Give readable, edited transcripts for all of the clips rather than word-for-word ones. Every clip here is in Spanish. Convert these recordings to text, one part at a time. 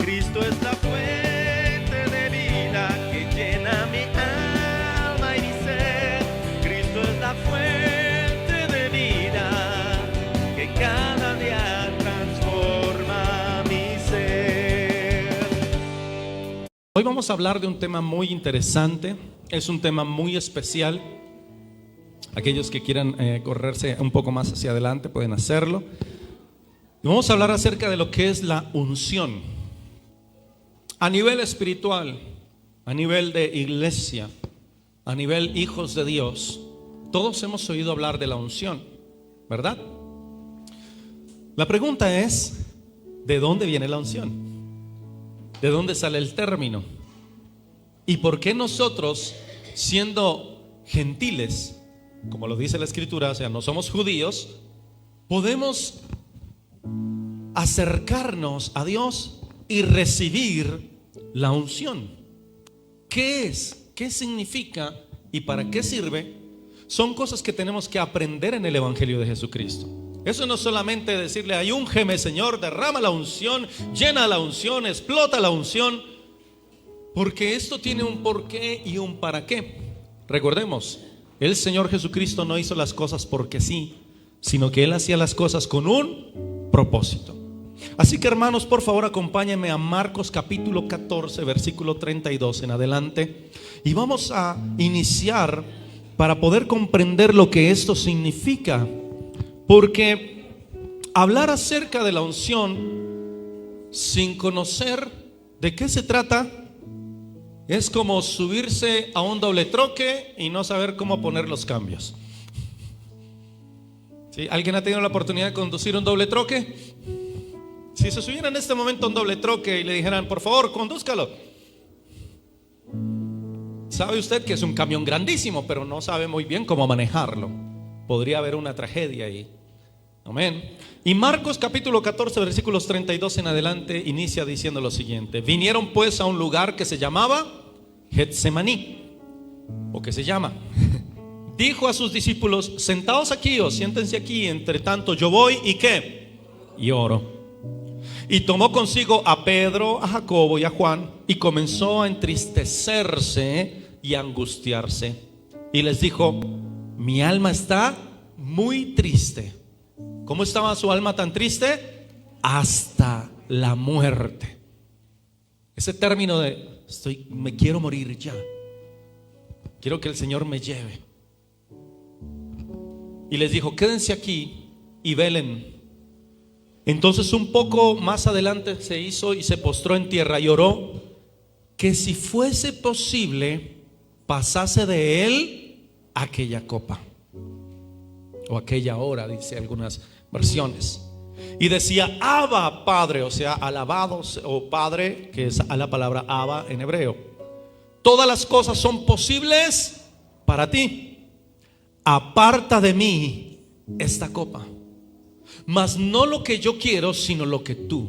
Cristo es la fuente de vida que llena mi alma y mi ser. Cristo es la fuente de vida que cada día transforma mi ser. Hoy vamos a hablar de un tema muy interesante, es un tema muy especial. Aquellos que quieran correrse un poco más hacia adelante pueden hacerlo. Y vamos a hablar acerca de lo que es la unción. A nivel espiritual, a nivel de iglesia, a nivel hijos de Dios, todos hemos oído hablar de la unción, ¿verdad? La pregunta es, ¿de dónde viene la unción? ¿De dónde sale el término? ¿Y por qué nosotros, siendo gentiles, como lo dice la Escritura, o sea, no somos judíos, podemos acercarnos a Dios y recibir la unción? ¿Qué es? ¿Qué significa? ¿Y para qué sirve? Son cosas que tenemos que aprender en el Evangelio de Jesucristo. Eso no es solamente decirle, ay, úngeme, Señor, derrama la unción, llena la unción, explota la unción, porque esto tiene un porqué y un para qué. Recordemos, el Señor Jesucristo no hizo las cosas porque sí, sino que Él hacía las cosas con un propósito. Así que, hermanos, por favor, acompáñenme a Marcos capítulo 14, versículo 32 en adelante, y vamos a iniciar para poder comprender lo que esto significa, porque hablar acerca de la unción sin conocer de qué se trata es como subirse a un doble troque y no saber cómo poner los cambios. ¿Sí? ¿Alguien ha tenido la oportunidad de conducir un doble troque? Si se subiera en este momento a un doble troque y le dijeran, por favor, condúzcalo, sabe usted que es un camión grandísimo, pero no sabe muy bien cómo manejarlo. Podría haber una tragedia ahí. Amén. Y Marcos capítulo 14, versículos 32 en adelante inicia diciendo lo siguiente: vinieron pues a un lugar que se llamaba Getsemaní, o que se llama. Dijo a sus discípulos, sentaos aquí o siéntense aquí, entre tanto yo voy y ¿qué? Y oro. Y tomó consigo a Pedro, a Jacobo y a Juan, y comenzó a entristecerse y a angustiarse. Y les dijo, mi alma está muy triste. ¿Cómo estaba su alma tan triste? Hasta la muerte. Ese término de me quiero morir ya. Quiero que el Señor me lleve. Y les dijo, quédense aquí y velen. Entonces un poco más adelante se hizo y se postró en tierra y oró que si fuese posible pasase de él aquella copa, o aquella hora, dice algunas versiones. Y decía, Abba, Padre, o sea, alabado o Padre, que es a la palabra Abba en hebreo. Todas las cosas son posibles para ti. Aparta de mí esta copa, mas no lo que yo quiero, sino lo que tú.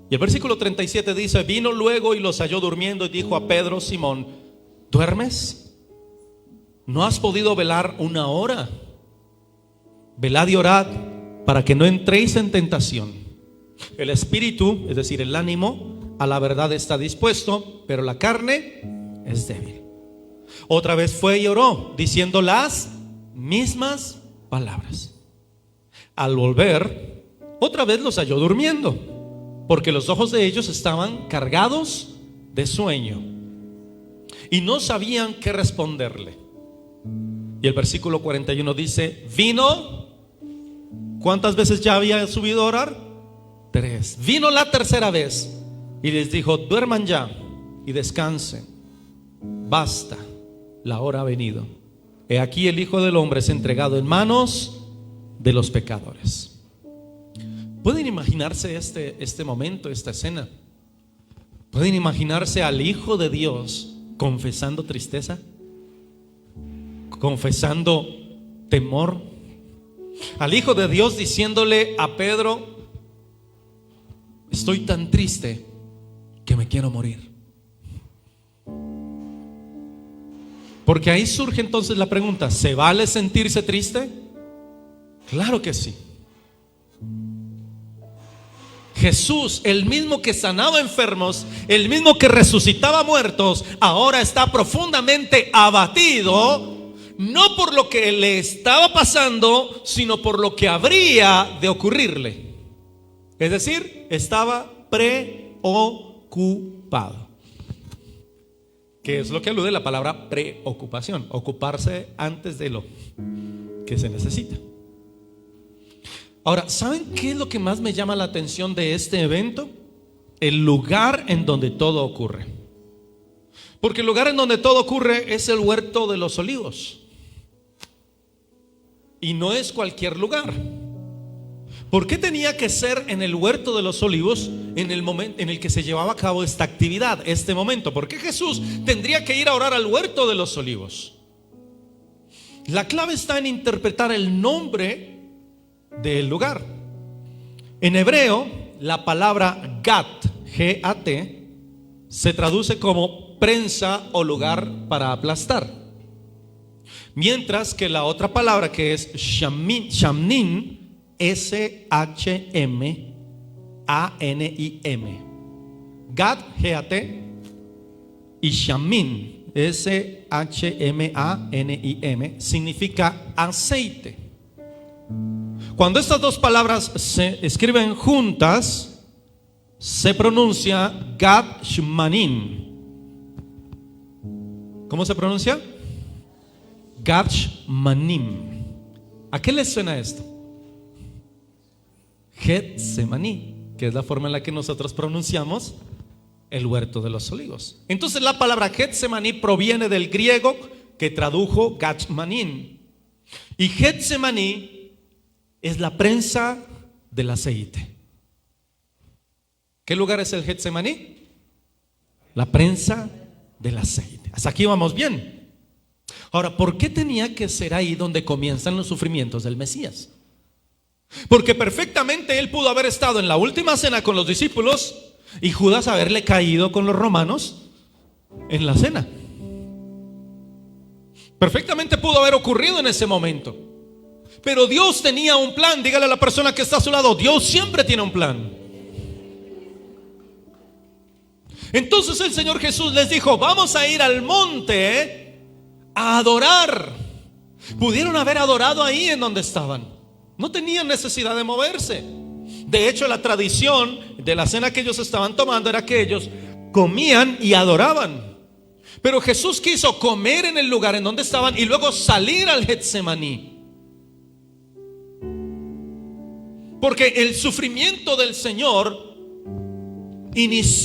Y el versículo 37 dice, vino luego y los halló durmiendo y dijo a Pedro, Simón, ¿duermes? ¿No has podido velar una hora? Velad y orad para que no entréis en tentación. El espíritu, es decir, el ánimo, a la verdad está dispuesto, pero la carne es débil. Otra vez fue y oró, diciendo las mismas palabras. Al volver, otra vez los halló durmiendo, porque los ojos de ellos estaban cargados de sueño y no sabían qué responderle. Y el versículo 41 dice, vino, ¿cuántas veces ya había subido a orar? 3. Vino la tercera vez y les dijo, duerman ya y descansen, basta, la hora ha venido. He aquí el Hijo del Hombre es entregado en manos de los pecadores. ¿Pueden imaginarse este momento, esta escena? ¿Pueden imaginarse al Hijo de Dios confesando tristeza? Confesando temor. Al Hijo de Dios diciéndole a Pedro, estoy tan triste que me quiero morir. Porque ahí surge entonces la pregunta, ¿se vale sentirse triste? Claro que sí. Jesús, el mismo que sanaba enfermos, el mismo que resucitaba muertos, ahora está profundamente abatido, no por lo que le estaba pasando, sino por lo que habría de ocurrirle. Es decir, estaba preocupado. ¿Qué es lo que alude la palabra preocupación? Ocuparse antes de lo que se necesita. Ahora, ¿saben qué es lo que más me llama la atención de este evento? El lugar en donde todo ocurre. Porque el lugar en donde todo ocurre es el huerto de los olivos. Y no es cualquier lugar. ¿Por qué tenía que ser en el huerto de los olivos en el momento en el que se llevaba a cabo esta actividad, este momento? ¿Por qué Jesús tendría que ir a orar al huerto de los olivos? La clave está en interpretar el nombre del lugar. En hebreo, la palabra Gat, G-A-T, se traduce como prensa o lugar para aplastar. Mientras que la otra palabra, que es Shamnim, S-H-M-A-N-I-M, Gat, G-A-T, y Shamin, S-H-M-A-N-I-M, significa aceite. Cuando estas dos palabras se escriben juntas, se pronuncia Gad Shmanim. ¿Cómo se pronuncia? Gad Shmanim. ¿A qué les suena esto? Getsemaní, que es la forma en la que nosotros pronunciamos el huerto de los olivos. Entonces la palabra Getsemaní proviene del griego que tradujo Gachmanim. Y Getsemaní es la prensa del aceite. ¿Qué lugar es el Getsemaní? La prensa del aceite. Hasta aquí vamos bien. Ahora, ¿por qué tenía que ser ahí donde comienzan los sufrimientos del Mesías? Porque perfectamente él pudo haber estado en la última cena con los discípulos y Judas haberle caído con los romanos en la cena. Perfectamente pudo haber ocurrido en ese momento. Pero Dios tenía un plan. Dígale a la persona que está a su lado: Dios siempre tiene un plan. Entonces el Señor Jesús les dijo: vamos a ir al monte a adorar. Pudieron haber adorado ahí en donde estaban. No tenían necesidad de moverse. De hecho, la tradición de la cena que ellos estaban tomando era que ellos comían y adoraban. Pero Jesús quiso comer en el lugar en donde estaban y luego salir al Getsemaní. Porque el sufrimiento del Señor inició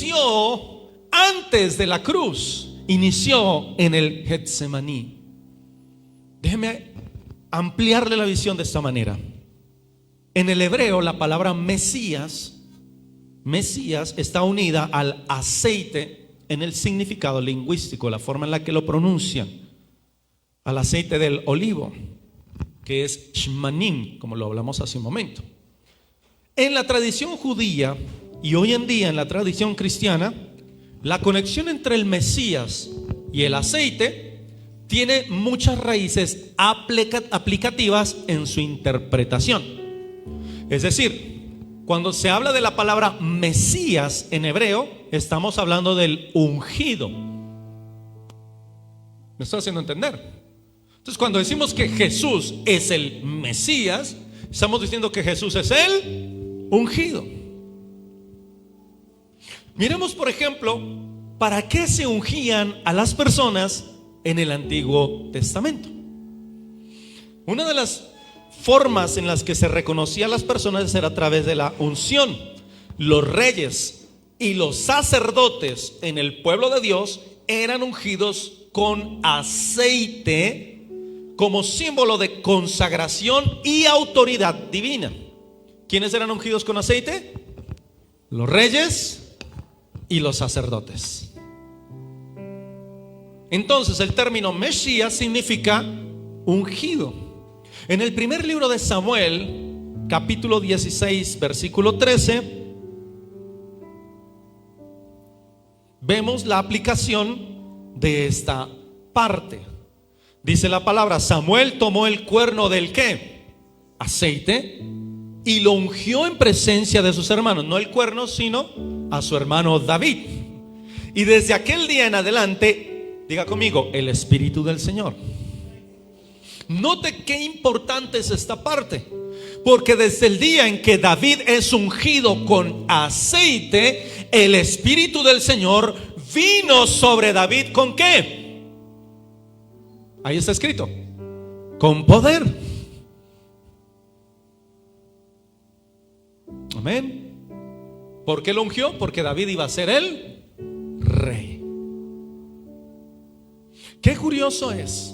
antes de la cruz, inició en el Getsemaní. Déjeme ampliarle la visión de esta manera. En el hebreo, la palabra Mesías está unida al aceite en el significado lingüístico, la forma en la que lo pronuncian, al aceite del olivo, que es shmanim, como lo hablamos hace un momento. En la tradición judía y hoy en día en la tradición cristiana, la conexión entre el Mesías y el aceite tiene muchas raíces aplicativas en su interpretación. Es decir, cuando se habla de la palabra Mesías en hebreo, estamos hablando del ungido. ¿Me estoy haciendo entender? Entonces, cuando decimos que Jesús es el Mesías, estamos diciendo que Jesús es el ungido. Miremos, por ejemplo, ¿para qué se ungían a las personas en el Antiguo Testamento? Una de las formas en las que se reconocía a las personas era a través de la unción. Los reyes y los sacerdotes en el pueblo de Dios eran ungidos con aceite como símbolo de consagración y autoridad divina. ¿Quiénes eran ungidos con aceite? Los reyes y los sacerdotes. Entonces el término Mesías significa ungido. En el primer libro de Samuel, capítulo 16, versículo 13, vemos la aplicación de esta parte. Dice la palabra: Samuel tomó el cuerno del ¿qué? Aceite, y lo ungió en presencia de sus hermanos, no el cuerno, sino a su hermano David. Y desde aquel día en adelante, diga conmigo, el Espíritu del Señor. Note qué importante es esta parte, porque desde el día en que David es ungido con aceite, el Espíritu del Señor vino sobre David. ¿Con qué? Ahí está escrito, con poder. Amén. ¿Por qué lo ungió? Porque David iba a ser el rey. Qué curioso es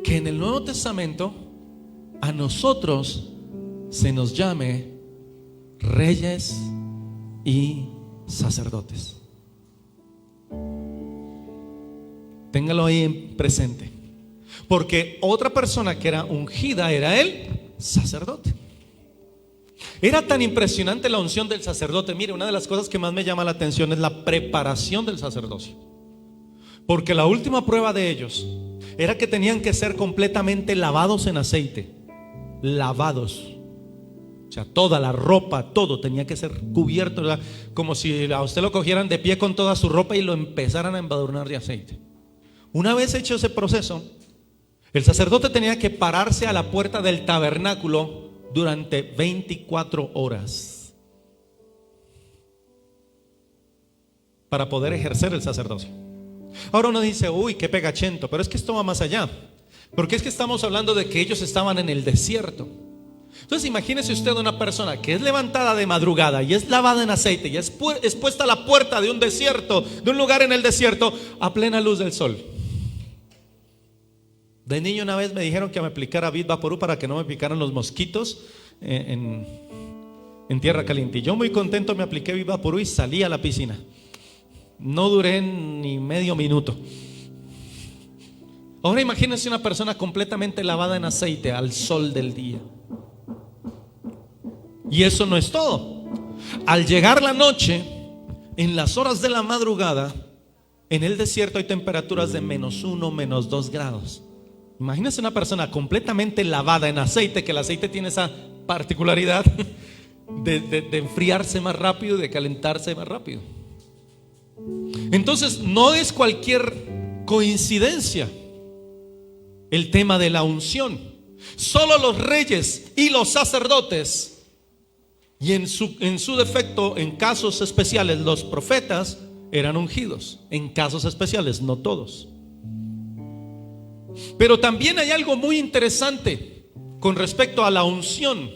que en el Nuevo Testamento a nosotros se nos llame reyes y sacerdotes. Téngalo ahí en presente, porque otra persona que era ungida era el sacerdote. Era tan impresionante la unción del sacerdote. Mire, una de las cosas que más me llama la atención es la preparación del sacerdocio, porque la última prueba de ellos era que tenían que ser completamente lavados en aceite. Lavados. O sea, toda la ropa, todo tenía que ser cubierto, ¿verdad? Como si a usted lo cogieran de pie con toda su ropa y lo empezaran a embadurnar de aceite. Una vez hecho ese proceso, el sacerdote tenía que pararse a la puerta del tabernáculo durante 24 horas para poder ejercer el sacerdocio. Ahora uno dice, uy, qué pegachento, pero es que esto va más allá, porque es que estamos hablando de que ellos estaban en el desierto. Entonces imagínese usted una persona que es levantada de madrugada y es lavada en aceite y es puesta a la puerta de un desierto, de un lugar en el desierto, a plena luz del sol. De niño una vez me dijeron que me aplicara Vid Vaporú para que no me picaran los mosquitos en tierra caliente. Y yo muy contento me apliqué Vid Vaporú y salí a la piscina. No duré ni medio minuto. Ahora imagínense una persona completamente lavada en aceite al sol del día. Y eso no es todo. Al llegar la noche, en las horas de la madrugada, en el desierto hay temperaturas de -1, -2 grados. Imagínense una persona completamente lavada en aceite, que el aceite tiene esa particularidad de enfriarse más rápido y de calentarse más rápido. Entonces no es cualquier coincidencia el tema de la unción. Solo los reyes y los sacerdotes, y en su defecto, en casos especiales, los profetas eran ungidos. En casos especiales, no todos. Pero también hay algo muy interesante con respecto a la unción,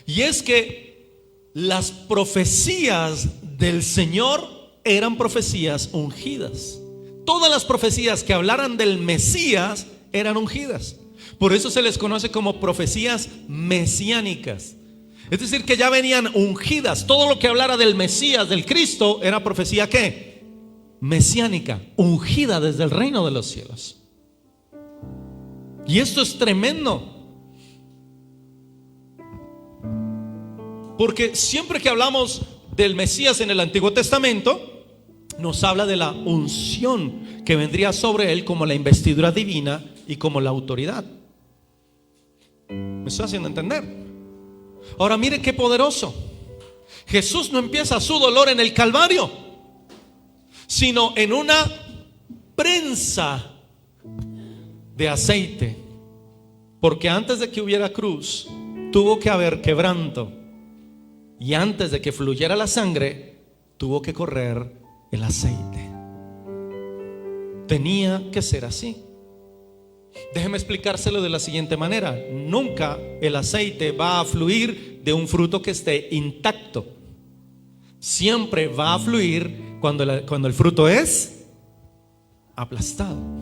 y es que las profecías del Señor eran profecías ungidas. Todas las profecías que hablaran del Mesías eran ungidas. Por eso se les conoce como profecías mesiánicas. Es decir, que ya venían ungidas. Todo lo que hablara del Mesías, del Cristo, era profecía ¿qué? Mesiánica, ungida desde el reino de los cielos. Y esto es tremendo, porque siempre que hablamos del Mesías en el Antiguo Testamento, nos habla de la unción que vendría sobre él como la investidura divina y como la autoridad. ¿Me estoy haciendo entender? Ahora mire qué poderoso. Jesús no empieza su dolor en el Calvario, sino en una prensa de aceite, porque antes de que hubiera cruz tuvo que haber quebranto, y antes de que fluyera la sangre tuvo que correr el aceite. Tenía que ser así. Déjeme explicárselo de la siguiente manera: nunca el aceite va a fluir de un fruto que esté intacto. Siempre va a fluir cuando el fruto es aplastado.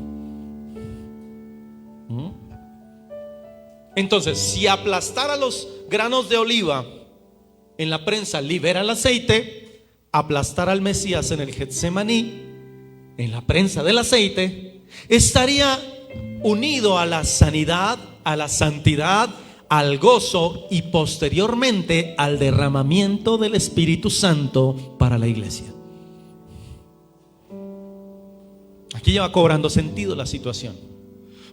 Entonces, si aplastara los granos de oliva en la prensa libera el aceite, aplastar al Mesías en el Getsemaní en la prensa del aceite estaría unido a la sanidad, a la santidad, al gozo y posteriormente al derramamiento del Espíritu Santo para la iglesia. Aquí ya va cobrando sentido la situación,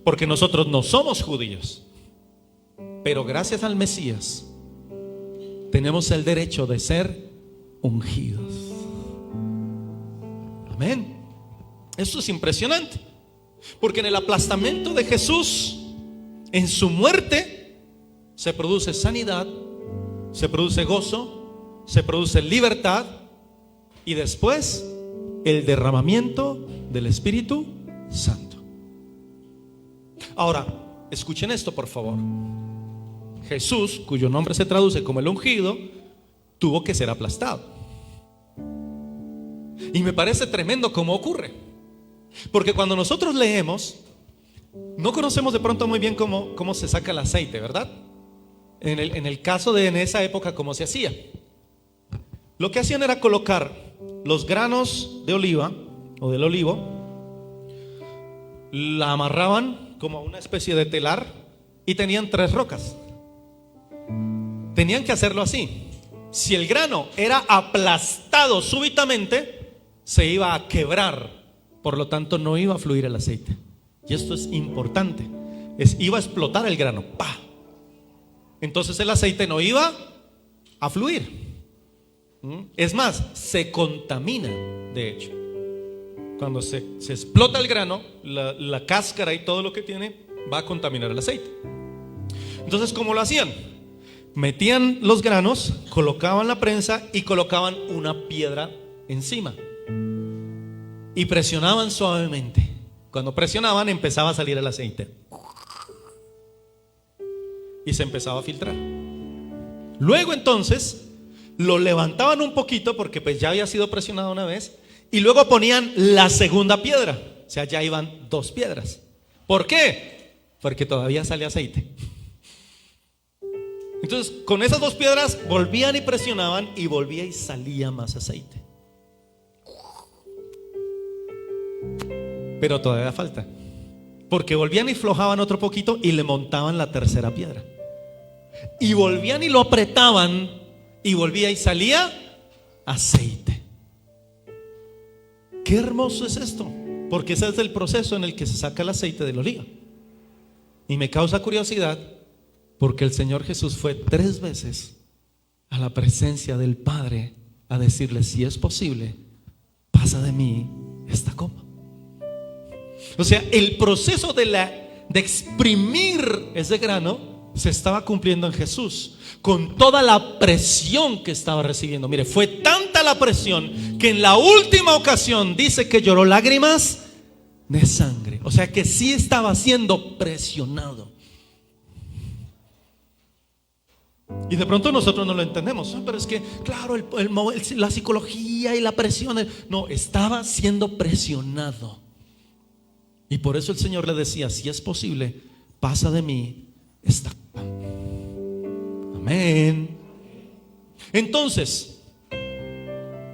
porque nosotros no somos judíos, pero gracias al Mesías tenemos el derecho de ser ungidos. Amén. Esto es impresionante, porque en el aplastamiento de Jesús, en su muerte, se produce sanidad, se produce gozo, se produce libertad, y después el derramamiento del Espíritu Santo. Ahora, escuchen esto por favor. Jesús, cuyo nombre se traduce como el ungido, tuvo que ser aplastado. Y me parece tremendo cómo ocurre, porque cuando nosotros leemos, no conocemos de pronto muy bien cómo se saca el aceite, ¿verdad? En el caso de en esa época, ¿cómo se hacía? Lo que hacían era colocar los granos de oliva o del olivo, la amarraban como a una especie de telar y tenían 3 rocas. Tenían que hacerlo así. Si el grano era aplastado súbitamente, se iba a quebrar, por lo tanto no iba a fluir el aceite. Y esto es importante, iba a explotar el grano, ¡pah! Entonces el aceite no iba a fluir. Es más, se contamina, de hecho. Cuando se explota el grano, la cáscara y todo lo que tiene va a contaminar el aceite. Entonces, ¿cómo lo hacían? Metían los granos, colocaban la prensa y colocaban una piedra encima y presionaban suavemente. Cuando presionaban, empezaba a salir el aceite y se empezaba a filtrar. Luego entonces lo levantaban un poquito, porque pues ya había sido presionado una vez, y luego ponían la segunda piedra. O sea, ya iban 2 piedras. ¿Por qué? Porque todavía sale aceite. Entonces, con esas 2 piedras volvían y presionaban, y volvía y salía más aceite. Pero todavía falta, porque volvían y flojaban otro poquito y le montaban la tercera piedra, y volvían y lo apretaban, y volvía y salía aceite. Qué hermoso es esto, porque ese es el proceso en el que se saca el aceite del oliva. Y me causa curiosidad, porque el Señor Jesús fue 3 veces a la presencia del Padre a decirle: si es posible, pasa de mí esta copa. O sea, el proceso de exprimir ese grano se estaba cumpliendo en Jesús, con toda la presión que estaba recibiendo. Mire, fue tanta la presión que en la última ocasión dice que lloró lágrimas de sangre. O sea que sí estaba siendo presionado. Y de pronto nosotros no lo entendemos. Pero es que, claro, la psicología y la presión. No, estaba siendo presionado. Y por eso el Señor le decía: si es posible, pasa de mí esta copa. Amén. Entonces,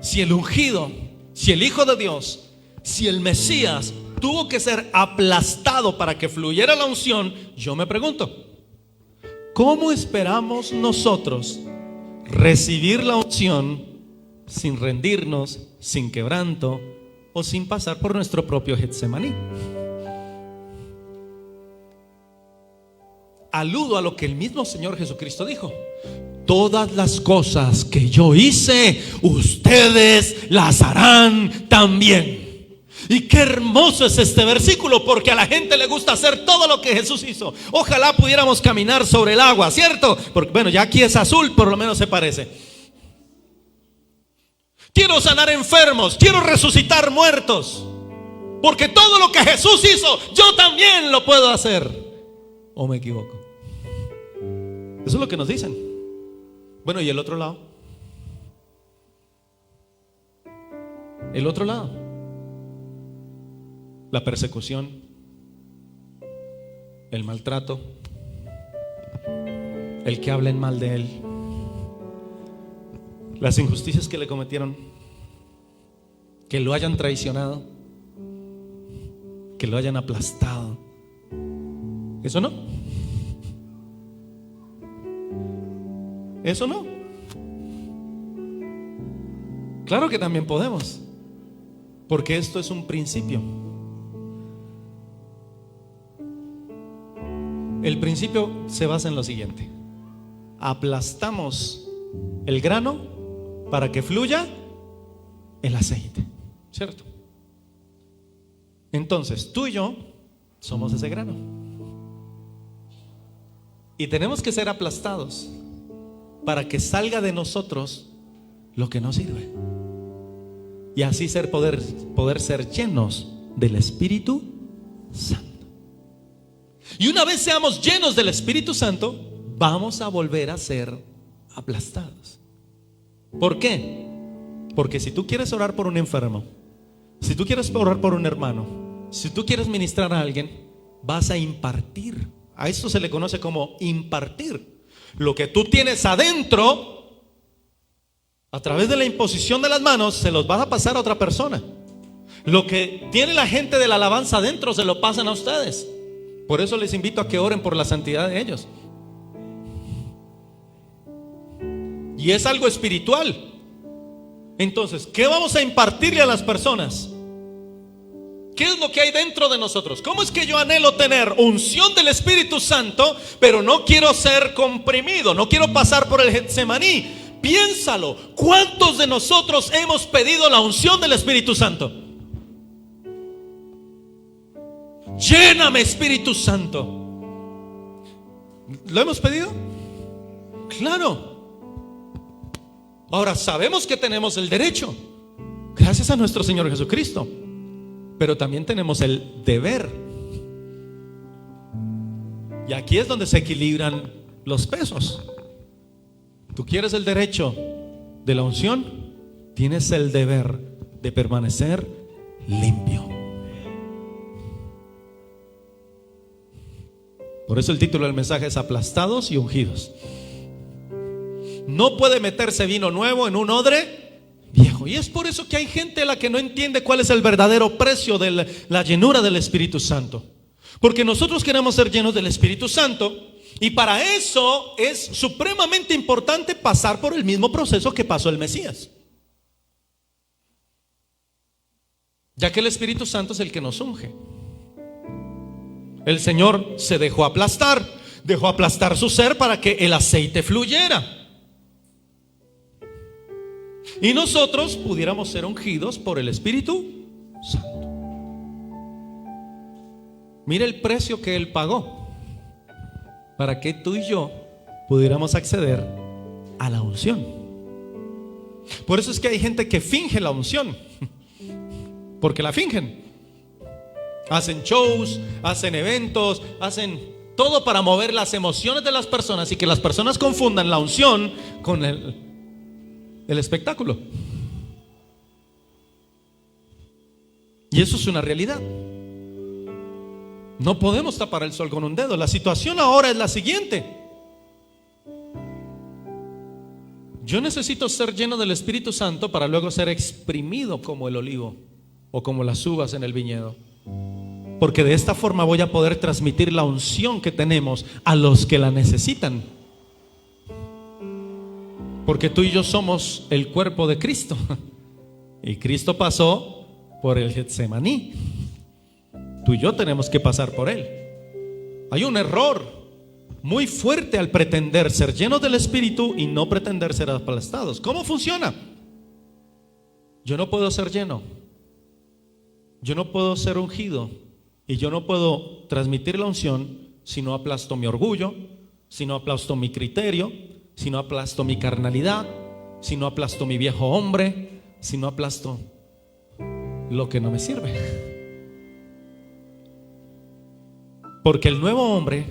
si el ungido, si el Hijo de Dios, si el Mesías tuvo que ser aplastado para que fluyera la unción, yo me pregunto, ¿cómo esperamos nosotros recibir la unción sin rendirnos, sin quebranto o sin pasar por nuestro propio Getsemaní? Aludo a lo que el mismo Señor Jesucristo dijo: todas las cosas que yo hice, ustedes las harán también. Y qué hermoso es este versículo, porque a la gente le gusta hacer todo lo que Jesús hizo. Ojalá pudiéramos caminar sobre el agua, ¿cierto? Porque bueno, ya aquí es azul, por lo menos se parece. Quiero sanar enfermos, quiero resucitar muertos, porque todo lo que Jesús hizo, yo también lo puedo hacer. ¿O me equivoco? Eso es lo que nos dicen. Bueno, ¿y el otro lado? El otro lado, la persecución, el maltrato, el que hablen mal de él, las injusticias que le cometieron, que lo hayan traicionado, que lo hayan aplastado. ¿Eso no? ¿Eso no? Claro que también podemos, porque esto es un principio. El principio se basa en lo siguiente: aplastamos el grano para que fluya el aceite, ¿cierto? Entonces, tú y yo somos ese grano. Y tenemos que ser aplastados para que salga de nosotros lo que no sirve. Y así poder ser llenos del Espíritu Santo. Y una vez seamos llenos del Espíritu Santo, vamos a volver a ser aplastados. ¿Por qué? Porque si tú quieres orar por un enfermo, si tú quieres orar por un hermano, si tú quieres ministrar a alguien, vas a impartir. A esto se le conoce como impartir. Lo que tú tienes adentro, a través de la imposición de las manos, se los vas a pasar a otra persona. Lo que tiene la gente de la alabanza adentro, se lo pasan a ustedes. Por eso les invito a que oren por la santidad de ellos. Y es algo espiritual. Entonces, ¿qué vamos a impartirle a las personas? ¿Qué es lo que hay dentro de nosotros? ¿Cómo es que yo anhelo tener unción del Espíritu Santo, pero no quiero ser comprimido, no quiero pasar por el Getsemaní? Piénsalo, ¿cuántos de nosotros hemos pedido la unción del Espíritu Santo? Lléname, Espíritu Santo. ¿Lo hemos pedido? Claro. Ahora sabemos que tenemos el derecho, gracias a nuestro Señor Jesucristo, pero también tenemos el deber. Y aquí es donde se equilibran los pesos. Tú quieres el derecho de la unción, tienes el deber de permanecer limpio. Por eso el título del mensaje es aplastados y ungidos. No puede meterse vino nuevo en un odre viejo. Y es por eso que hay gente a la que no entiende cuál es el verdadero precio de la llenura del Espíritu Santo. Porque nosotros queremos ser llenos del Espíritu Santo, y para eso es supremamente importante pasar por el mismo proceso que pasó el Mesías. Ya que el Espíritu Santo es el que nos unge. El Señor se dejó aplastar su ser para que el aceite fluyera y nosotros pudiéramos ser ungidos por el Espíritu Santo. Mira el precio que Él pagó para que tú y yo pudiéramos acceder a la unción. Por eso es que hay gente que finge la unción, porque la fingen. Hacen shows, hacen eventos, hacen todo para mover las emociones de las personas y que las personas confundan la unción con el espectáculo. Y eso es una realidad. No podemos tapar el sol con un dedo. La situación ahora es la siguiente: yo necesito ser lleno del Espíritu Santo para luego ser exprimido como el olivo o como las uvas en el viñedo. Porque de esta forma voy a poder transmitir la unción que tenemos a los que la necesitan. Porque tú y yo somos el cuerpo de Cristo. Y Cristo pasó por el Getsemaní. Tú y yo tenemos que pasar por él. Hay un error muy fuerte al pretender ser llenos del Espíritu y no pretender ser aplastados. ¿Cómo funciona? Yo no puedo ser lleno, yo no puedo ser ungido, y yo no puedo transmitir la unción si no aplasto mi orgullo, si no aplasto mi criterio, si no aplasto mi carnalidad, si no aplasto mi viejo hombre, si no aplasto lo que no me sirve. Porque el nuevo hombre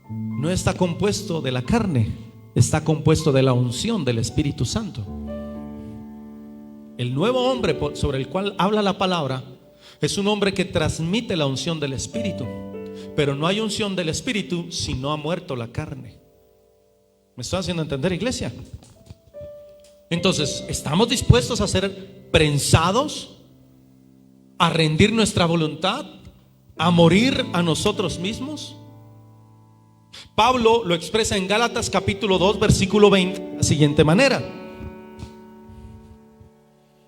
no está compuesto de la carne, está compuesto de la unción del Espíritu Santo. El nuevo hombre sobre el cual habla la palabra es un hombre que transmite la unción del Espíritu. Pero no hay unción del Espíritu si no ha muerto la carne. ¿Me estoy haciendo entender, iglesia? Entonces, ¿estamos dispuestos a ser prensados? ¿A rendir nuestra voluntad? ¿A morir a nosotros mismos? Pablo lo expresa en Gálatas capítulo 2 versículo 20 de la siguiente manera: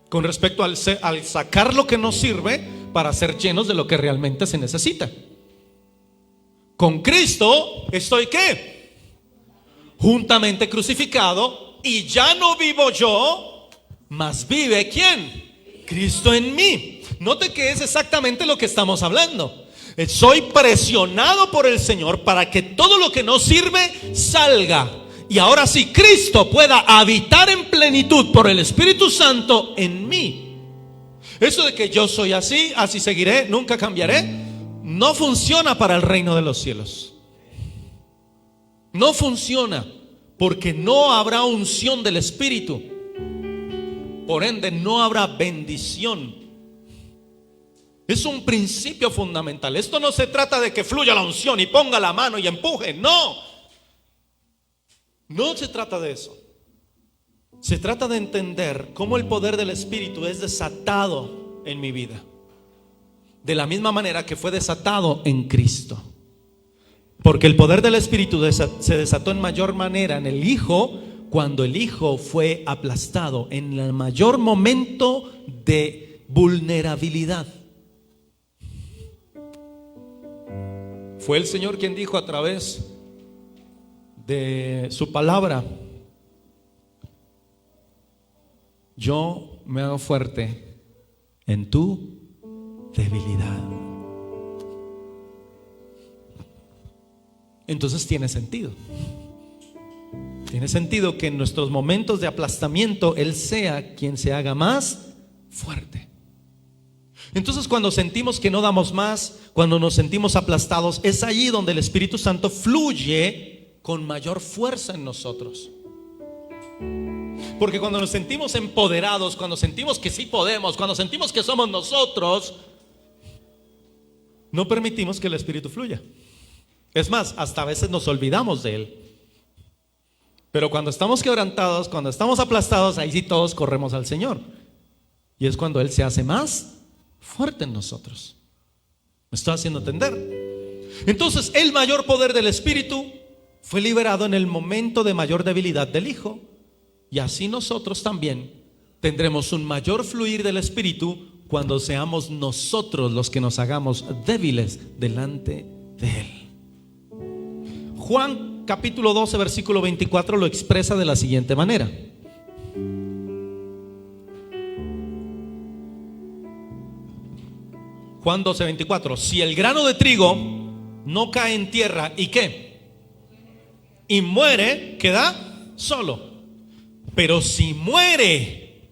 con respecto al sacar lo que nos sirve para ser llenos de lo que realmente se necesita. Con Cristo estoy ¿qué? Juntamente crucificado, y ya no vivo yo, mas vive ¿quién? Cristo en mí. Note que es exactamente lo que estamos hablando. Soy presionado por el Señor para que todo lo que no sirve salga. Y ahora sí, Cristo pueda habitar en plenitud por el Espíritu Santo en mí. Eso de que yo soy así, así seguiré, nunca cambiaré, no funciona para el reino de los cielos. No funciona, porque no habrá unción del Espíritu. Por ende, no habrá bendición. Es un principio fundamental. Esto no se trata de que fluya la unción y ponga la mano y empuje. No. No se trata de eso. Se trata de entender cómo el poder del Espíritu es desatado en mi vida, de la misma manera que fue desatado en Cristo. Porque el poder del Espíritu se desató en mayor manera en el Hijo, cuando el Hijo fue aplastado en el mayor momento de vulnerabilidad. Fue el Señor quien dijo a través de su palabra: yo me hago fuerte en tu debilidad. Entonces tiene sentido. Tiene sentido que en nuestros momentos de aplastamiento Él sea quien se haga más fuerte. Entonces, cuando sentimos que no damos más, cuando nos sentimos aplastados, es allí donde el Espíritu Santo fluye con mayor fuerza en nosotros. Porque cuando nos sentimos empoderados, cuando sentimos que sí podemos, cuando sentimos que somos nosotros, no permitimos que el Espíritu fluya. Es más, hasta a veces nos olvidamos de Él. Pero cuando estamos quebrantados, cuando estamos aplastados, ahí sí todos corremos al Señor. Y es cuando Él se hace más fuerte en nosotros. ¿Me estoy haciendo entender? Entonces, el mayor poder del Espíritu fue liberado en el momento de mayor debilidad del Hijo. Y así nosotros también tendremos un mayor fluir del Espíritu cuando seamos nosotros los que nos hagamos débiles delante de Él. Juan capítulo 12 versículo 24 lo expresa de la siguiente manera: Juan 12, 24. Si el grano de trigo no cae en tierra, ¿y qué? Y muere, queda solo. Pero si muere,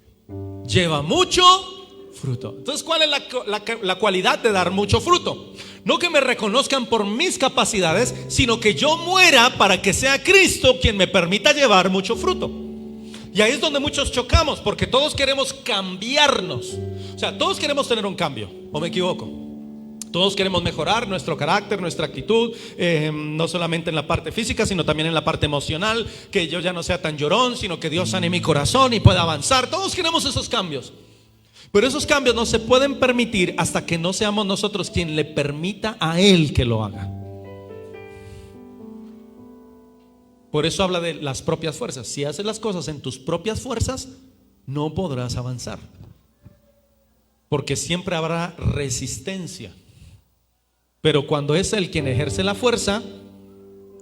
lleva mucho fruto. Entonces, ¿cuál es la cualidad de dar mucho fruto? No que me reconozcan por mis capacidades, sino que yo muera para que sea Cristo quien me permita llevar mucho fruto. Y ahí es donde muchos chocamos, porque todos queremos cambiarnos. O sea, todos queremos tener un cambio, ¿o me equivoco? Todos queremos mejorar nuestro carácter, nuestra actitud, no solamente en la parte física, sino también en la parte emocional. Que yo ya no sea tan llorón, sino que Dios sane mi corazón y pueda avanzar. Todos queremos esos cambios. Pero esos cambios no se pueden permitir hasta que no seamos nosotros quien le permita a Él que lo haga. Por eso habla de las propias fuerzas. Si haces las cosas en tus propias fuerzas, no podrás avanzar, porque siempre habrá resistencia. Pero cuando es Él quien ejerce la fuerza,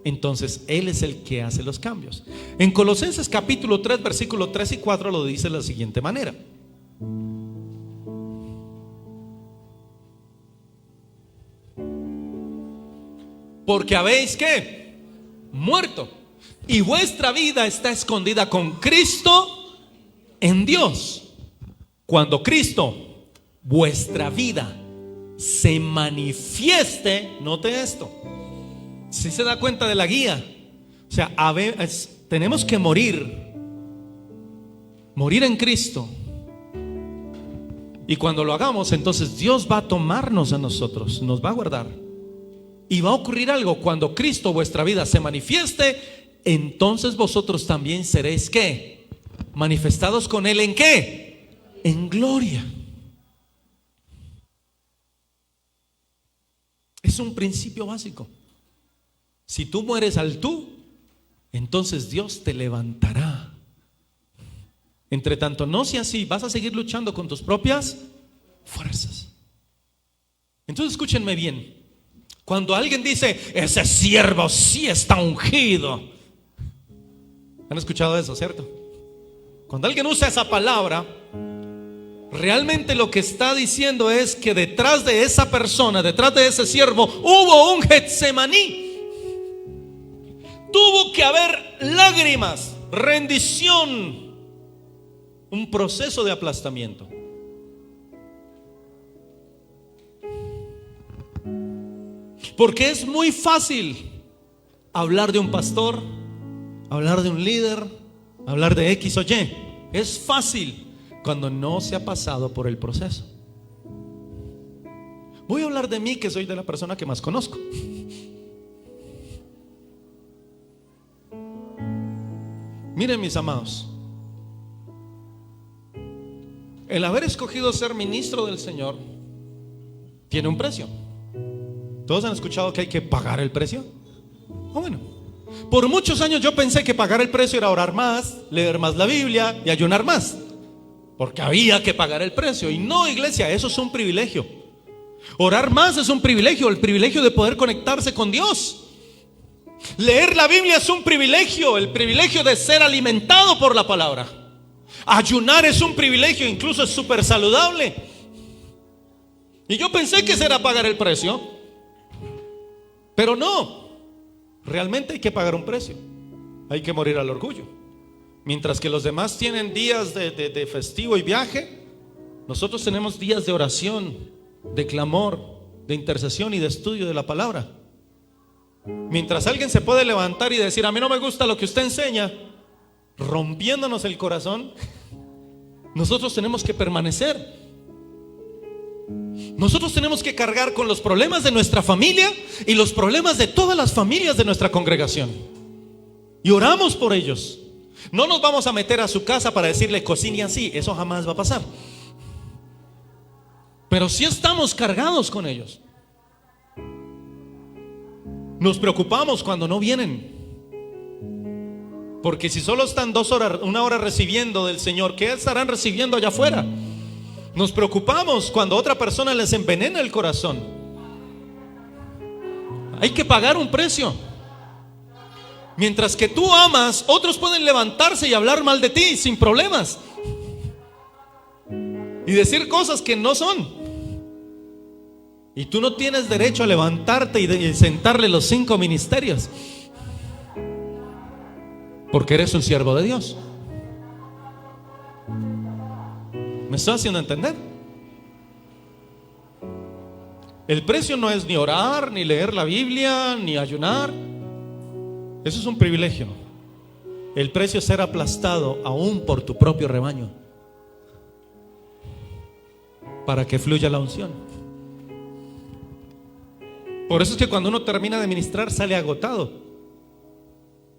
entonces Él es el que hace los cambios. En Colosenses capítulo 3 versículo 3 y 4 lo dice de la siguiente manera: porque habéis ¿qué? Muerto, y vuestra vida está escondida con Cristo en Dios. Cuando Cristo, vuestra vida, se manifieste, note esto. Si se da cuenta de la guía, o sea, tenemos que morir en Cristo. Y cuando lo hagamos, entonces Dios va a tomarnos a nosotros, nos va a guardar. Y va a ocurrir algo: cuando Cristo, vuestra vida, se manifieste, entonces vosotros también seréis ¿qué? Manifestados con Él ¿en qué? En gloria. Es un principio básico. Si tú mueres al tú, entonces Dios te levantará. Entre tanto, no sea así, vas a seguir luchando con tus propias fuerzas. Entonces escúchenme bien. Cuando alguien dice: ese siervo sí está ungido, ¿han escuchado eso, cierto? Cuando alguien usa esa palabra, realmente lo que está diciendo es que detrás de esa persona, detrás de ese siervo, hubo un Getsemaní. Tuvo que haber lágrimas, rendición, un proceso de aplastamiento. Porque es muy fácil hablar de un pastor, hablar de un líder, hablar de X o Y. Es fácil cuando no se ha pasado por el proceso. Voy a hablar de mí, que soy de la persona que más conozco. Miren, mis amados, el haber escogido ser ministro del Señor tiene un precio. ¿Todos han escuchado que hay que pagar el precio? Bueno, por muchos años yo pensé que pagar el precio era orar más, leer más la Biblia y ayunar más, porque había que pagar el precio. Y no, iglesia, eso es un privilegio. Orar más es un privilegio, el privilegio de poder conectarse con Dios. Leer la Biblia es un privilegio, el privilegio de ser alimentado por la palabra. Ayunar es un privilegio, incluso es súper saludable. Y yo pensé que ese era pagar el precio, pero no. Realmente hay que pagar un precio. Hay que morir al orgullo. Mientras que los demás tienen días de festivo y viaje, nosotros tenemos días de oración, de clamor, de intercesión y de estudio de la palabra. Mientras alguien se puede levantar y decir: a mí no me gusta lo que usted enseña, rompiéndonos el corazón, nosotros tenemos que permanecer. Nosotros tenemos que cargar con los problemas de nuestra familia y los problemas de todas las familias de nuestra congregación. Y oramos por ellos. No nos vamos a meter a su casa para decirle cocine así, eso jamás va a pasar. Pero sí estamos cargados con ellos. Nos preocupamos cuando no vienen, porque si solo están 2 horas, 1 hora recibiendo del Señor, ¿qué estarán recibiendo allá afuera? Nos preocupamos cuando otra persona les envenena el corazón. Hay que pagar un precio. Mientras que tú amas, otros pueden levantarse y hablar mal de ti sin problemas y decir cosas que no son. Y tú no tienes derecho a levantarte y sentarle los 5 ministerios, porque eres un siervo de Dios. ¿Me estoy haciendo entender? El precio no es ni orar, ni leer la Biblia, ni ayunar. Eso es un privilegio. El precio es ser aplastado aún por tu propio rebaño, para que fluya la unción. Por eso es que cuando uno termina de ministrar sale agotado,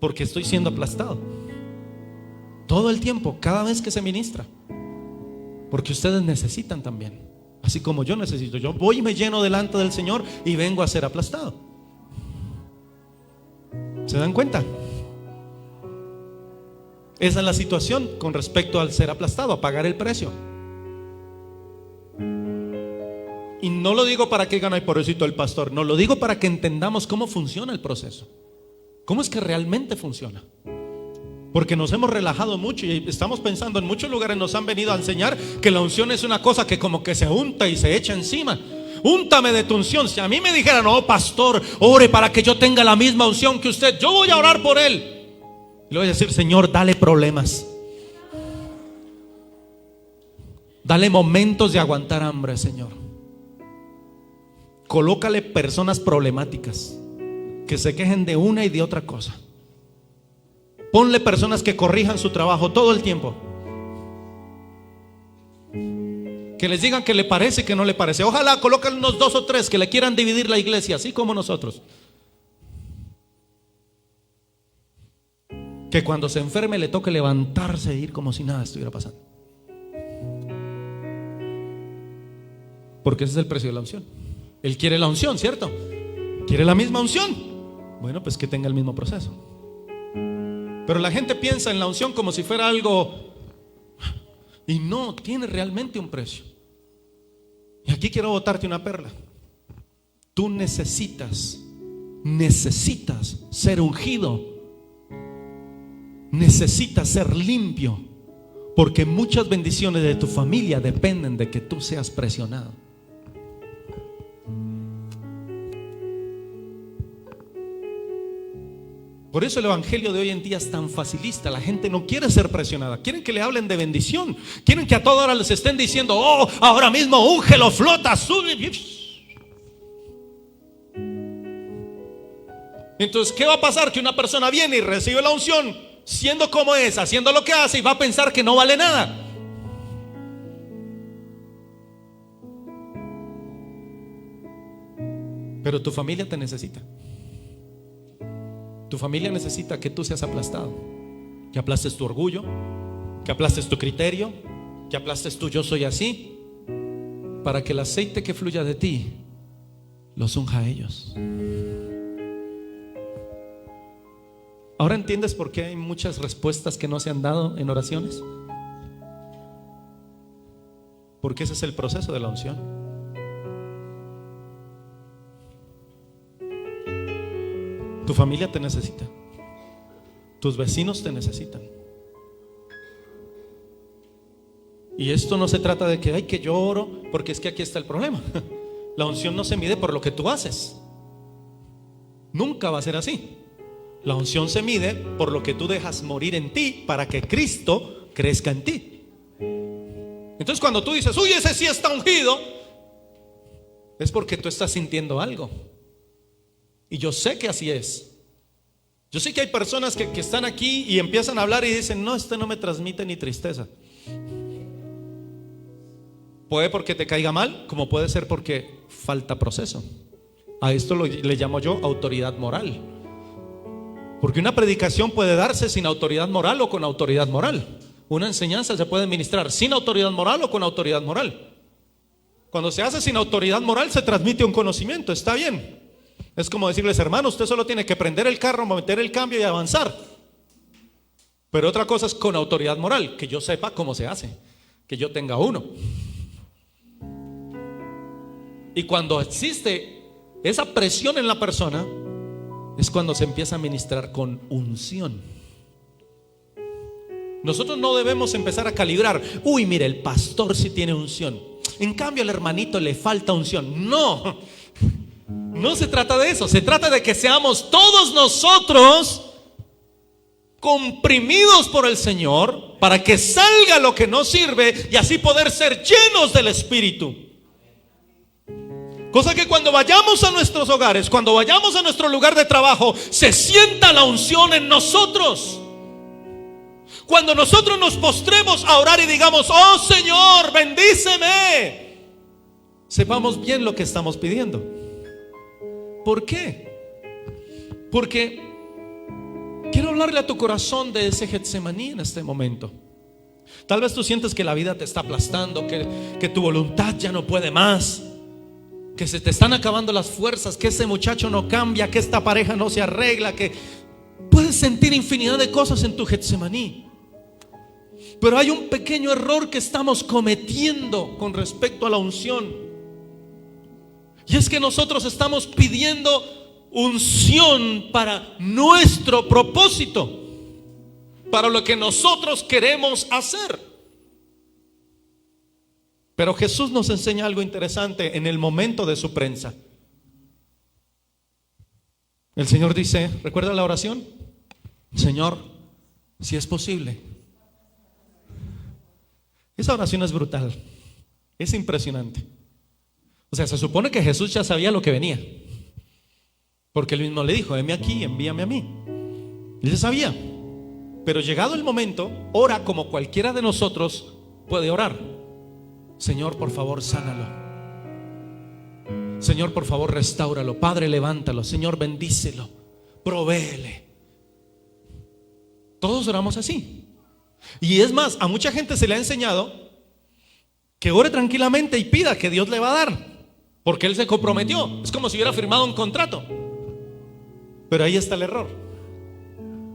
porque estoy siendo aplastado todo el tiempo, cada vez que se ministra. Porque ustedes necesitan también, así como yo necesito. Yo voy y me lleno delante del Señor y vengo a ser aplastado. ¿Se dan cuenta? Esa es la situación con respecto al ser aplastado, a pagar el precio. Y no lo digo para que digan: ay, pobrecito el pastor. No, lo digo para que entendamos cómo funciona el proceso. ¿Cómo es que realmente funciona? Porque nos hemos relajado mucho y estamos pensando, en muchos lugares nos han venido a enseñar que la unción es una cosa que como que se unta y se echa encima. Úntame de tu unción. Si a mí me dijeran: no, pastor, ore para que yo tenga la misma unción que usted, yo voy a orar por él. Le voy a decir: Señor, dale problemas, dale momentos de aguantar hambre, Señor. Colócale personas problemáticas que se quejen de una y de otra cosa. Ponle personas que corrijan su trabajo todo el tiempo, que les digan que le parece, que no le parece. Ojalá coloquen unos 2 o 3 que le quieran dividir la iglesia, así como nosotros. Que cuando se enferme le toque levantarse e ir como si nada estuviera pasando. Porque ese es el precio de la unción. Él quiere la unción, ¿cierto? Quiere la misma unción. Bueno, pues que tenga el mismo proceso. Pero la gente piensa en la unción como si fuera algo, y no, tiene realmente un precio. Y aquí quiero botarte una perla. Tú necesitas ser ungido, necesitas ser limpio Porque muchas bendiciones de tu familia dependen de que tú seas presionado. Por eso el evangelio de hoy en día es tan facilista. La gente no quiere ser presionada, quieren que le hablen de bendición, quieren que a toda hora les estén diciendo: oh, ahora mismo úngelo, flota, sube. Entonces, ¿qué va a pasar? Que una persona viene y recibe la unción siendo como es, haciendo lo que hace, y va a pensar que no vale nada. Pero tu familia te necesita. Tu familia necesita que tú seas aplastado, que aplastes tu orgullo, que aplastes tu criterio, que aplastes tu yo soy así, para que el aceite que fluya de ti los unja a ellos. ¿Ahora entiendes por qué hay muchas respuestas que no se han dado en oraciones? Porque ese es el proceso de la unción. Tu familia te necesita, tus vecinos te necesitan. Y esto no se trata de que ay, que yo oro, porque es que aquí está el problema. La unción no se mide por lo que tú haces. Nunca va a ser así. La unción se mide por lo que tú dejas morir en ti para que Cristo crezca en ti. Entonces cuando tú dices: uy, ese sí está ungido, es porque tú estás sintiendo algo. Y yo sé que así es. Yo sé que hay personas que están aquí y empiezan a hablar y dicen: no, este no me transmite ni tristeza. Puede porque te caiga mal, como puede ser porque falta proceso. A esto le llamo yo autoridad moral. Porque una predicación puede darse sin autoridad moral o con autoridad moral. Una enseñanza se puede ministrar sin autoridad moral o con autoridad moral. Cuando se hace sin autoridad moral, se transmite un conocimiento, está bien. Es como decirles: hermano, usted solo tiene que prender el carro, meter el cambio y avanzar. Pero otra cosa es con autoridad moral, que yo sepa cómo se hace, que yo tenga uno. Y cuando existe esa presión en la persona, es cuando se empieza a ministrar con unción. Nosotros no debemos empezar a calibrar: uy, mire, el pastor sí tiene unción, en cambio el hermanito le falta unción. No, no se trata de eso. Se trata de que seamos todos nosotros comprimidos por el Señor para que salga lo que no sirve y así poder ser llenos del Espíritu. Cosa que cuando vayamos a nuestros hogares, cuando vayamos a nuestro lugar de trabajo, se sienta la unción en nosotros. Cuando nosotros nos postremos a orar y digamos: oh Señor, bendíceme, sepamos bien lo que estamos pidiendo. ¿Por qué? Porque quiero hablarle a tu corazón de ese Getsemaní en este momento. Tal vez tú sientes que la vida te está aplastando, que tu voluntad ya no puede más, que se te están acabando las fuerzas, que ese muchacho no cambia, que esta pareja no se arregla, que puedes sentir infinidad de cosas en tu Getsemaní. Pero hay un pequeño error que estamos cometiendo con respecto a la unción. Y es que nosotros estamos pidiendo unción para nuestro propósito, para lo que nosotros queremos hacer. Pero Jesús nos enseña algo interesante en el momento de su prensa. El Señor dice, ¿recuerda la oración? Señor, si es posible. Esa oración es brutal, es impresionante. O sea, se supone que Jesús ya sabía lo que venía, porque él mismo le dijo: heme aquí, envíame a mí. Él ya sabía. Pero llegado el momento, ora como cualquiera de nosotros puede orar. Señor, por favor, sánalo. Señor, por favor, restáuralo. Padre, levántalo. Señor, bendícelo, provéele. Todos oramos así. Y es más, a mucha gente se le ha enseñado que ore tranquilamente y pida, que Dios le va a dar, porque Él se comprometió. Es como si hubiera firmado un contrato. Pero ahí está el error.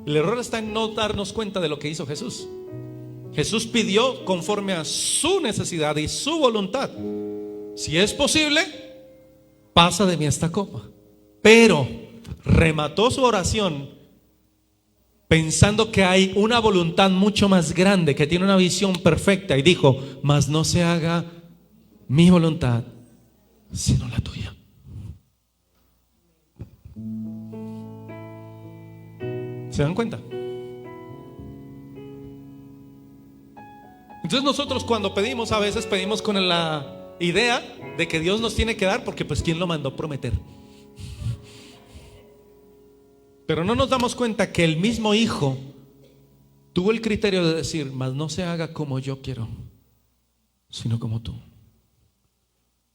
El error está en no darnos cuenta de lo que hizo Jesús. Jesús pidió conforme a su necesidad y su voluntad. Si es posible, pasa de mí esta copa. Pero remató su oración pensando que hay una voluntad mucho más grande, que tiene una visión perfecta, y dijo: mas no se haga mi voluntad, sino la tuya. ¿Se dan cuenta? Entonces nosotros cuando pedimos, a veces pedimos con la idea de que Dios nos tiene que dar, porque pues ¿quién lo mandó prometer? Pero no nos damos cuenta que el mismo Hijo tuvo el criterio de decir: mas no se haga como yo quiero, sino como tú,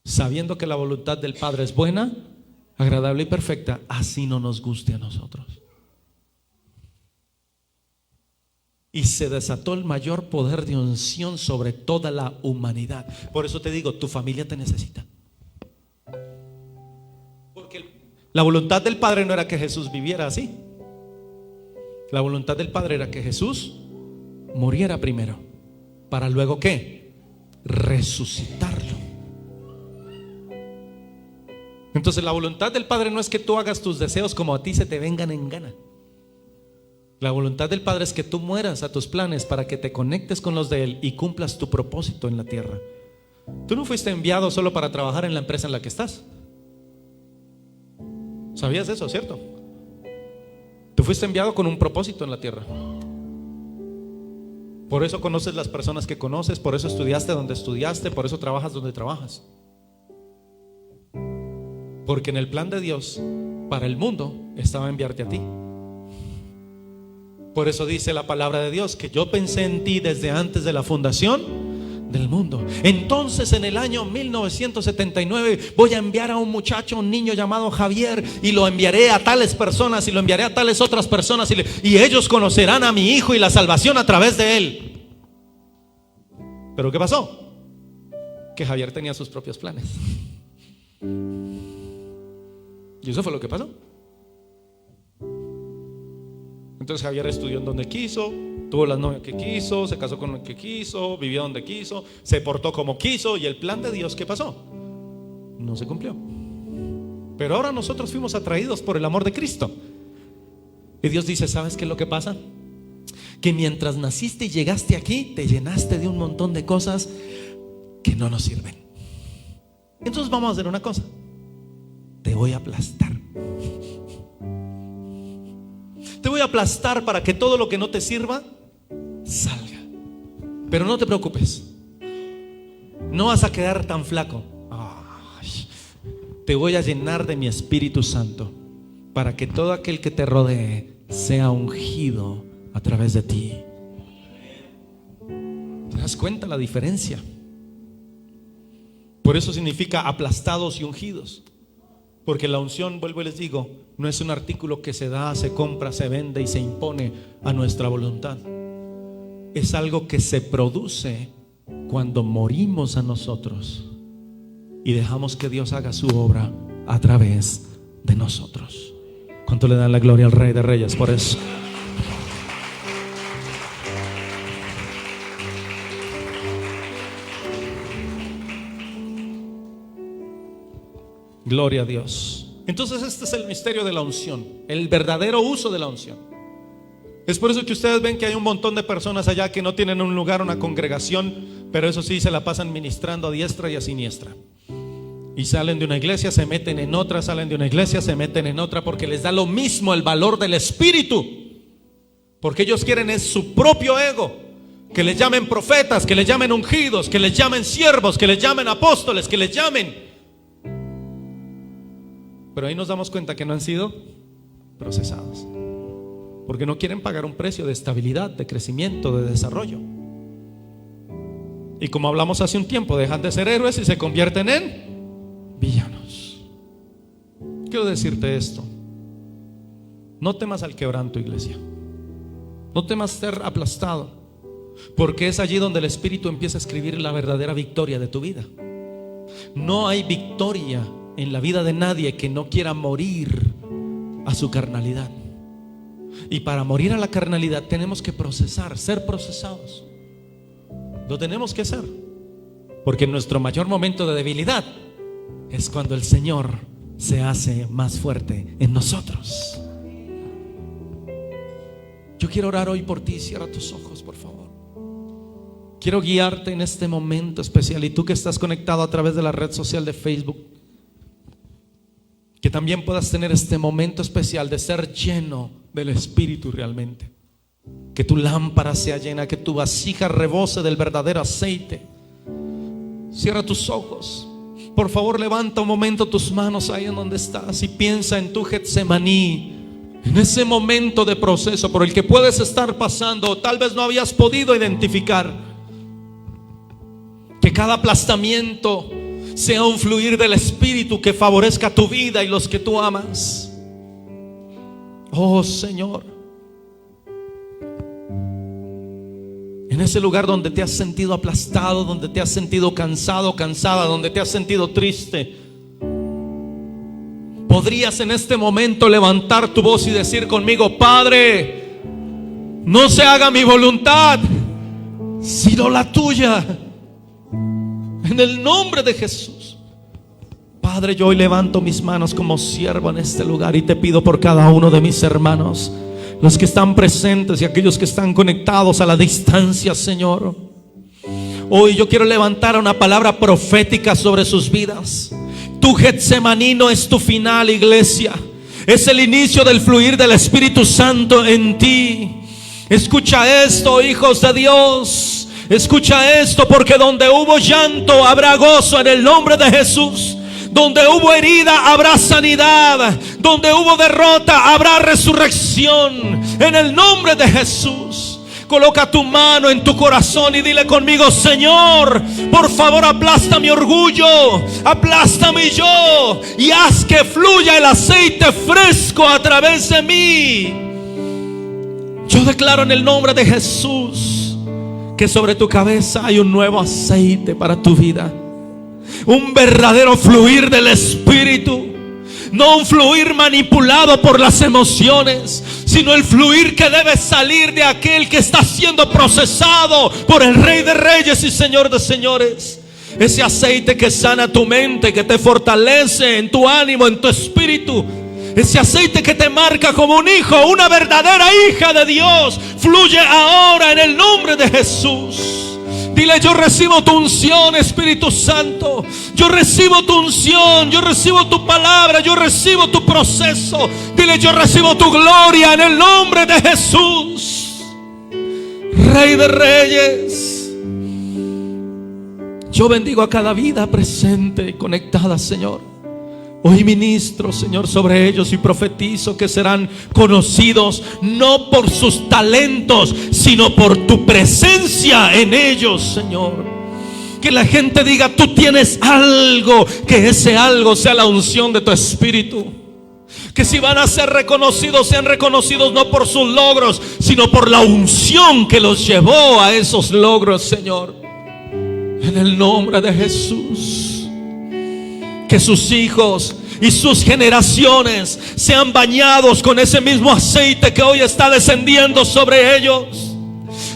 sabiendo que la voluntad del Padre es buena, agradable y perfecta, así no nos guste a nosotros. Y se desató el mayor poder de unción sobre toda la humanidad. Por eso te digo, tu familia te necesita. Porque la voluntad del Padre no era que Jesús viviera así. La voluntad del Padre era que Jesús muriera primero, para luego ¿qué? Resucitarlo. Entonces la voluntad del Padre no es que tú hagas tus deseos como a ti se te vengan en gana. La voluntad del Padre es que tú mueras a tus planes para que te conectes con los de Él y cumplas tu propósito en la tierra. Tú no fuiste enviado solo para trabajar en la empresa en la que estás. ¿Sabías eso, cierto? Tú fuiste enviado con un propósito en la tierra. Por eso conoces las personas que conoces, por eso estudiaste donde estudiaste, por eso trabajas donde trabajas. Porque en el plan de Dios para el mundo estaba enviarte a ti. Por eso dice la palabra de Dios que yo pensé en ti desde antes de la fundación del mundo. Entonces en el año 1979 voy a enviar a un muchacho, un niño llamado Javier, y lo enviaré a tales personas y lo enviaré a tales otras personas, y ellos conocerán a mi hijo y la salvación a través de él. Pero ¿qué pasó? Que Javier tenía sus propios planes. Y eso fue lo que pasó. Entonces Javier estudió en donde quiso, tuvo la novia que quiso, se casó con el que quiso, vivió donde quiso, se portó como quiso. Y el plan de Dios, ¿qué pasó? No se cumplió. Pero ahora nosotros fuimos atraídos por el amor de Cristo. Y Dios dice: ¿sabes qué es lo que pasa? Que mientras naciste y llegaste aquí, te llenaste de un montón de cosas que no nos sirven. Entonces vamos a hacer una cosa: te voy a aplastar. Te voy a aplastar para que todo lo que no te sirva salga. Pero no te preocupes, no vas a quedar tan flaco. Ay, te voy a llenar de mi Espíritu Santo para que todo aquel que te rodee sea ungido a través de ti. ¿Te das cuenta la diferencia? Por eso significa aplastados y ungidos. Porque la unción, vuelvo y les digo, no es un artículo que se da, se compra, se vende y se impone a nuestra voluntad. Es algo que se produce cuando morimos a nosotros y dejamos que Dios haga su obra a través de nosotros. ¿Cuánto le dan la gloria al Rey de Reyes por eso? Gloria a Dios. Entonces este es el misterio de la unción, el verdadero uso de la unción. Es por eso que ustedes ven que hay un montón de personas allá que no tienen un lugar, una congregación, pero eso sí, se la pasan ministrando a diestra y a siniestra. Y salen de una iglesia, se meten en otra, salen de una iglesia, se meten en otra, porque les da lo mismo el valor del Espíritu. Porque ellos quieren es su propio ego. Que les llamen profetas, que les llamen ungidos, que les llamen siervos, que les llamen apóstoles, que les llamen. Pero ahí nos damos cuenta que no han sido procesados, porque no quieren pagar un precio de estabilidad, de crecimiento, de desarrollo. Y como hablamos hace un tiempo, dejan de ser héroes y se convierten en villanos. Quiero decirte esto: no temas al quebranto, iglesia. No temas ser aplastado, porque es allí donde el Espíritu empieza a escribir la verdadera victoria de tu vida. No hay victoria en la vida de nadie que no quiera morir a su carnalidad. Y para morir a la carnalidad tenemos que procesar, ser procesados. Lo tenemos que hacer, porque nuestro mayor momento de debilidad es cuando el Señor se hace más fuerte en nosotros. Yo quiero orar hoy por ti. Cierra tus ojos, por favor. Quiero guiarte en este momento especial. Y tú que estás conectado a través de la red social de Facebook, que también puedas tener este momento especial de ser lleno del Espíritu realmente. Que tu lámpara sea llena, que tu vasija rebose del verdadero aceite. Cierra tus ojos. Por favor, levanta un momento tus manos ahí en donde estás y piensa en tu Getsemaní, en ese momento de proceso por el que puedes estar pasando o tal vez no habías podido identificar. Que cada aplastamiento sea un fluir del Espíritu que favorezca tu vida y los que tú amas. Oh Señor, en ese lugar donde te has sentido aplastado, donde te has sentido cansado, cansada, donde te has sentido triste, podrías en este momento levantar tu voz y decir conmigo: Padre, no se haga mi voluntad, sino la tuya. En el nombre de Jesús. Padre, yo hoy levanto mis manos como siervo en este lugar y te pido por cada uno de mis hermanos, los que están presentes y aquellos que están conectados a la distancia, Señor. Hoy yo quiero levantar una palabra profética sobre sus vidas. Tu Getsemaní no es tu final, iglesia. Es el inicio del fluir del Espíritu Santo en ti. Escucha esto, hijos de Dios. Escucha esto, porque donde hubo llanto habrá gozo en el nombre de Jesús. Donde hubo herida habrá sanidad. Donde hubo derrota habrá resurrección en el nombre de Jesús. Coloca tu mano en tu corazón y dile conmigo: Señor, por favor aplasta mi orgullo, aplasta mi yo y haz que fluya el aceite fresco a través de mí. Yo declaro en el nombre de Jesús que sobre tu cabeza hay un nuevo aceite para tu vida. Un verdadero fluir del Espíritu. No un fluir manipulado por las emociones, sino el fluir que debe salir de aquel que está siendo procesado por el Rey de Reyes y Señor de Señores. Ese aceite que sana tu mente, que te fortalece en tu ánimo, en tu espíritu. Ese aceite que te marca como un hijo, una verdadera hija de Dios, fluye ahora en el nombre de Jesús. Dile: yo recibo tu unción, Espíritu Santo. Yo recibo tu unción, yo recibo tu palabra, yo recibo tu proceso. Dile: yo recibo tu gloria en el nombre de Jesús, Rey de Reyes. Yo bendigo a cada vida presente y conectada, Señor. Hoy ministro, Señor, sobre ellos y profetizo que serán conocidos no por sus talentos, sino por tu presencia en ellos, Señor. Que la gente diga: tú tienes algo, que ese algo sea la unción de tu Espíritu. Que si van a ser reconocidos, sean reconocidos no por sus logros, sino por la unción que los llevó a esos logros, Señor. En el nombre de Jesús. Que sus hijos y sus generaciones sean bañados con ese mismo aceite que hoy está descendiendo sobre ellos.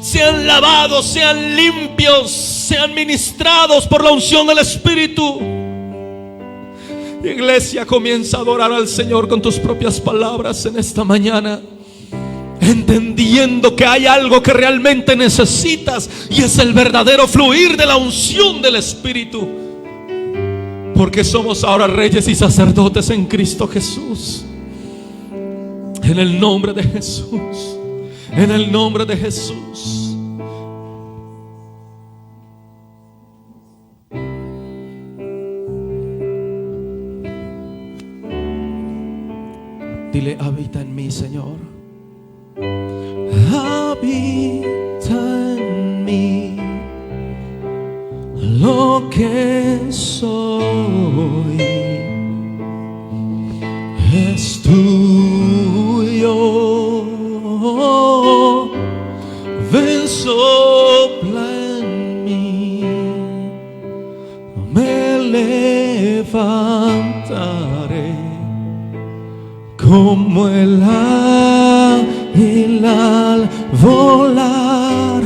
Sean lavados, sean limpios, sean ministrados por la unción del Espíritu. Iglesia, comienza a adorar al Señor con tus propias palabras en esta mañana, entendiendo que hay algo que realmente necesitas, y es el verdadero fluir de la unción del Espíritu. Porque somos ahora reyes y sacerdotes en Cristo Jesús. En el nombre de Jesús. En el nombre de Jesús. Dile: habita en mí, Señor. Habita en mí. Lo que soy es tuyo. Ven, sopla en mí. Me levantaré como el águila al volar.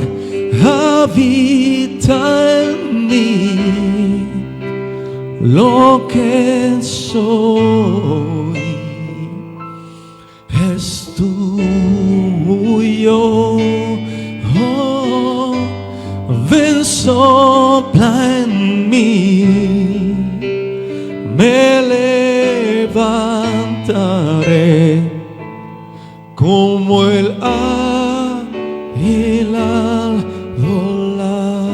Habita en mí. Lo que soy es tuyo. en mí, me levantaré como el águila al volar.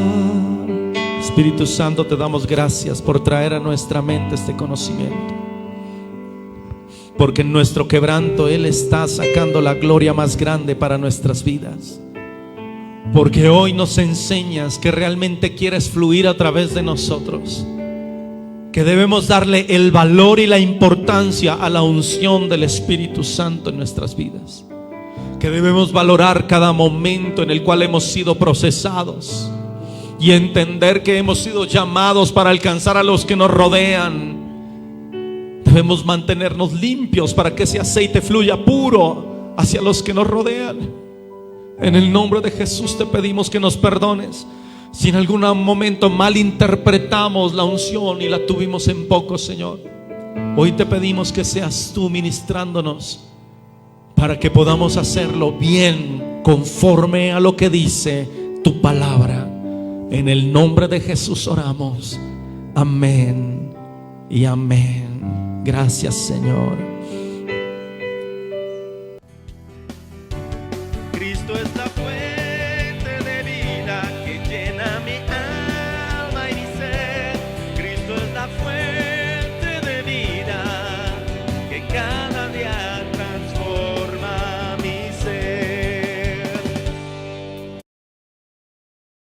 Espíritu Santo, te damos gracias por traer a nuestra mente este conocimiento, porque en nuestro quebranto Él está sacando la gloria más grande para nuestras vidas. Porque hoy nos enseñas que realmente quieres fluir a través de nosotros, que debemos darle el valor y la importancia a la unción del Espíritu Santo en nuestras vidas, que debemos valorar cada momento en el cual hemos sido procesados y entender que hemos sido llamados para alcanzar a los que nos rodean. Debemos mantenernos limpios para que ese aceite fluya puro hacia los que nos rodean. En el nombre de Jesús te pedimos que nos perdones si en algún momento malinterpretamos la unción y la tuvimos en poco, Señor. Hoy te pedimos que seas tú ministrándonos para que podamos hacerlo bien, conforme a lo que dice tu palabra. En el nombre de Jesús oramos. Amén y amén. Gracias, Señor. Cristo es la fuente de vida que llena mi alma y mi ser. Cristo es la fuente